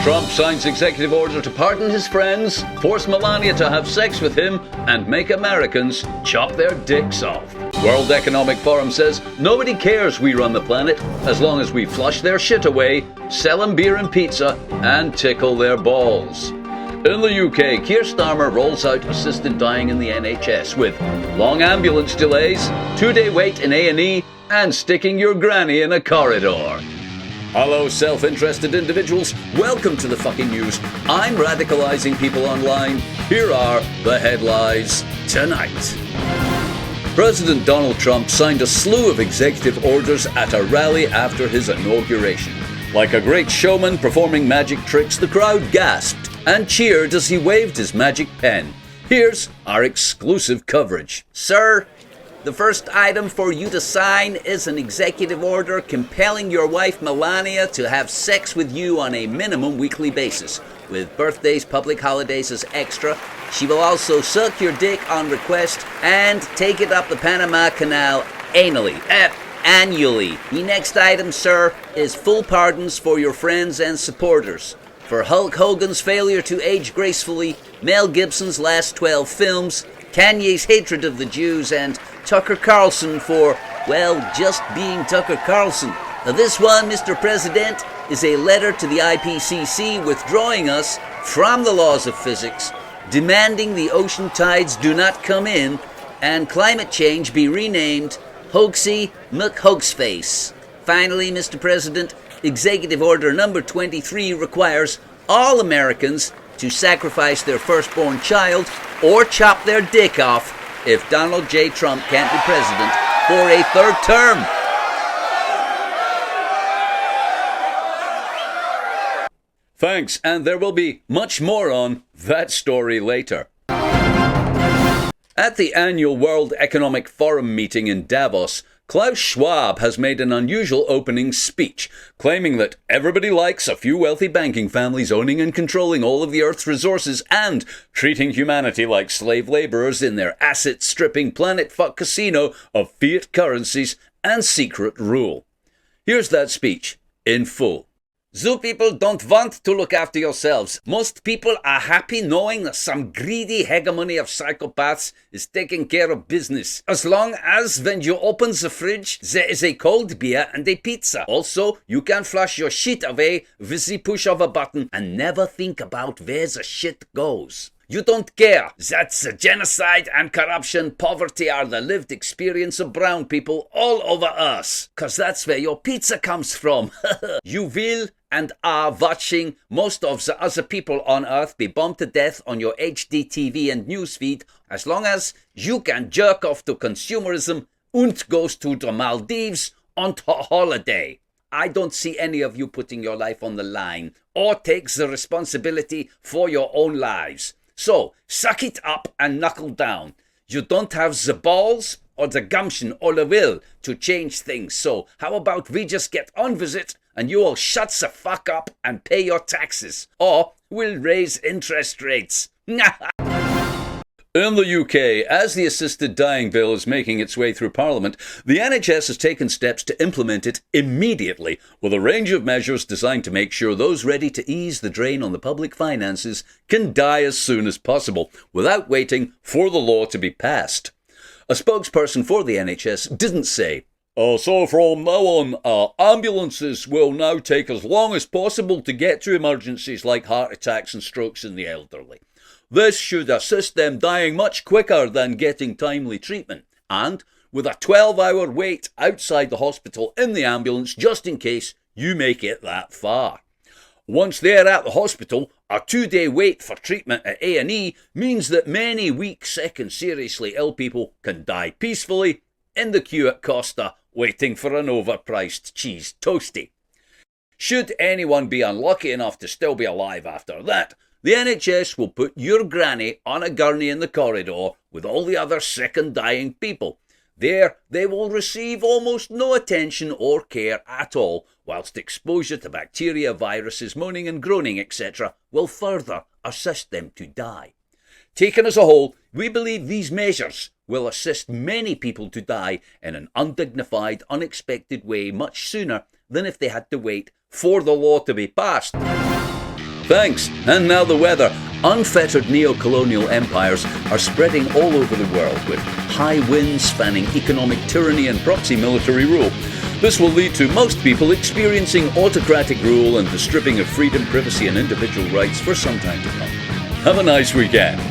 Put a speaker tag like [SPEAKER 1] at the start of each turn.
[SPEAKER 1] Trump signs executive order to pardon his friends, force Melania to have sex with him, and make Americans chop their dicks off. World Economic Forum says nobody cares we run the planet as long as we flush their shit away, sell them beer and pizza, and tickle their balls. In the UK, Keir Starmer rolls out assisted dying in the NHS with long ambulance delays, 2-day wait in A&E, and sticking your granny in a corridor. Hello, self-interested individuals. Welcome to the fucking news. I'm radicalizing people online. Here are the headlines tonight. President Donald Trump signed a slew of executive orders at a rally after his inauguration. Like a great showman performing magic tricks, the crowd gasped and cheered as he waved his magic pen. Here's our exclusive coverage. Sir, the first item for you to sign is an executive order compelling your wife Melania to have sex with you on a minimum weekly basis. With birthdays, public holidays as extra, she will also suck your dick on request and take it up the Panama Canal annually. The next item, sir, is full pardons for your friends and supporters. For Hulk Hogan's failure to age gracefully, Mel Gibson's last 12 films, Kanye's hatred of the Jews, and Tucker Carlson for, well, just being Tucker Carlson. Now this one, Mr. President, is a letter to the IPCC withdrawing us from the laws of physics, demanding the ocean tides do not come in, and climate change be renamed Hoaxy McHoaxface. Finally, Mr. President, Executive Order number 23 requires all Americans to sacrifice their firstborn child or chop their dick off if Donald J. Trump can't be president for a third term. Thanks, and there will be much more on that story later. At the annual World Economic Forum meeting in Davos, Klaus Schwab has made an unusual opening speech, claiming that everybody likes a few wealthy banking families owning and controlling all of the Earth's resources and treating humanity like slave laborers in their asset-stripping planet-fuck casino of fiat currencies and secret rule. Here's that speech in full. You people don't want to look after yourselves. Most people are happy knowing that some greedy hegemony of psychopaths is taking care of business. As long as when you open the fridge, there is a cold beer and a pizza. Also, you can flush your shit away with the push of a button and never think about where the shit goes. You don't care that the genocide and corruption, poverty are the lived experience of brown people all over Earth. Cause that's where your pizza comes from. You will and are watching most of the other people on Earth be bombed to death on your HD TV and newsfeed as long as you can jerk off to consumerism and goes to the Maldives on a holiday. I don't see any of you putting your life on the line or take the responsibility for your own lives. So, suck it up and knuckle down. You don't have the balls or the gumption or the will to change things. So, how about we just get on with it and you all shut the fuck up and pay your taxes? Or we'll raise interest rates. In the UK, as the assisted dying bill is making its way through Parliament, the NHS has taken steps to implement it immediately, with a range of measures designed to make sure those ready to ease the drain on the public finances can die as soon as possible, without waiting for the law to be passed. A spokesperson for the NHS didn't say, so from now on, ambulances will now take as long as possible to get to emergencies like heart attacks and strokes in the elderly. This should assist them dying much quicker than getting timely treatment, and with a 12-hour wait outside the hospital in the ambulance just in case you make it that far. Once they're at the hospital, a 2-day wait for treatment at A&E means that many weak, sick and seriously ill people can die peacefully in the queue at Costa waiting for an overpriced cheese toastie. Should anyone be unlucky enough to still be alive after that, the NHS will put your granny on a gurney in the corridor with all the other sick and dying people. There, they will receive almost no attention or care at all, whilst exposure to bacteria, viruses, moaning and groaning, etc. will further assist them to die. Taken as a whole, we believe these measures will assist many people to die in an undignified, unexpected way much sooner than if they had to wait for the law to be passed. Thanks. And now the weather. Unfettered neo-colonial empires are spreading all over the world, with high winds spanning economic tyranny and proxy military rule. This will lead to most people experiencing autocratic rule and the stripping of freedom, privacy and individual rights for some time to come. Have a nice weekend.